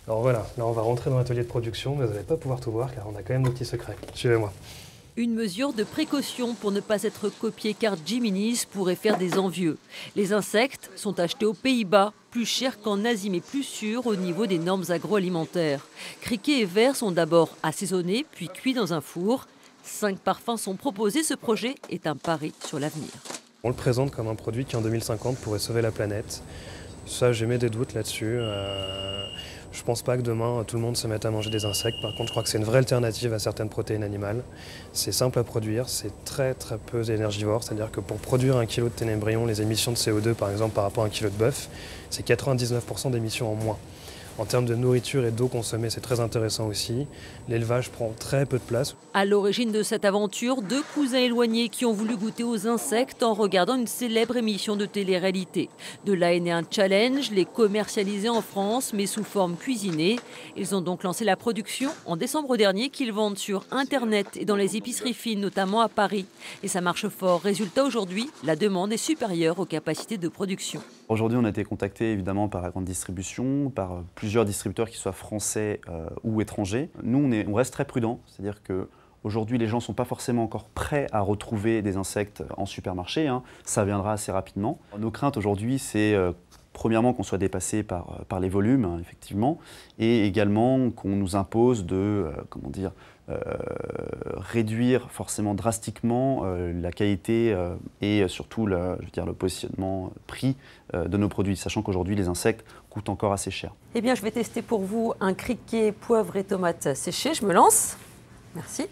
Alors voilà, là on va rentrer dans l'atelier de production, mais vous n'allez pas pouvoir tout voir car on a quand même des petits secrets. Suivez-moi. Une mesure de précaution pour ne pas être copié car Giminis pourrait faire des envieux. Les insectes sont achetés aux Pays-Bas, plus cher qu'en Asie mais plus sûr au niveau des normes agroalimentaires. Criquets et vers sont d'abord assaisonnés puis cuits dans un four. 5 parfums sont proposés, ce projet est un pari sur l'avenir. On le présente comme un produit qui en 2050 pourrait sauver la planète. Ça, j'ai mis des doutes là-dessus. Je pense pas que demain tout le monde se mette à manger des insectes. Par contre, je crois que c'est une vraie alternative à certaines protéines animales. C'est simple à produire, c'est très peu énergivore. C'est-à-dire que pour produire 1 kg de ténébrion, les émissions de CO2 par exemple par rapport à 1 kg de bœuf, c'est 99% d'émissions en moins. En termes de nourriture et d'eau consommée, c'est très intéressant aussi. L'élevage prend très peu de place. À l'origine de cette aventure, 2 cousins éloignés qui ont voulu goûter aux insectes en regardant une célèbre émission de télé-réalité. De là est né un challenge, les commercialiser en France, mais sous forme cuisinée. Ils ont donc lancé la production en décembre dernier, qu'ils vendent sur Internet et dans les épiceries fines, notamment à Paris. Et ça marche fort. Résultat, aujourd'hui, la demande est supérieure aux capacités de production. Aujourd'hui, on a été contacté évidemment par la grande distribution, par plusieurs distributeurs qui soient français ou étrangers. Nous, on reste très prudents, c'est-à-dire qu'aujourd'hui, les gens ne sont pas forcément encore prêts à retrouver des insectes en supermarché. Ça viendra assez rapidement. Nos craintes aujourd'hui, c'est premièrement qu'on soit dépassé par les volumes, effectivement, et également qu'on nous impose de, réduire forcément drastiquement la qualité et surtout le positionnement prix de nos produits, sachant qu'aujourd'hui les insectes coûtent encore assez cher. Eh bien, je vais tester pour vous un criquet poivre et tomate séché. Je me lance. Merci.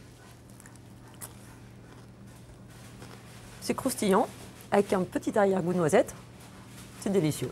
C'est croustillant, avec un petit arrière-goût de noisette. C'est délicieux.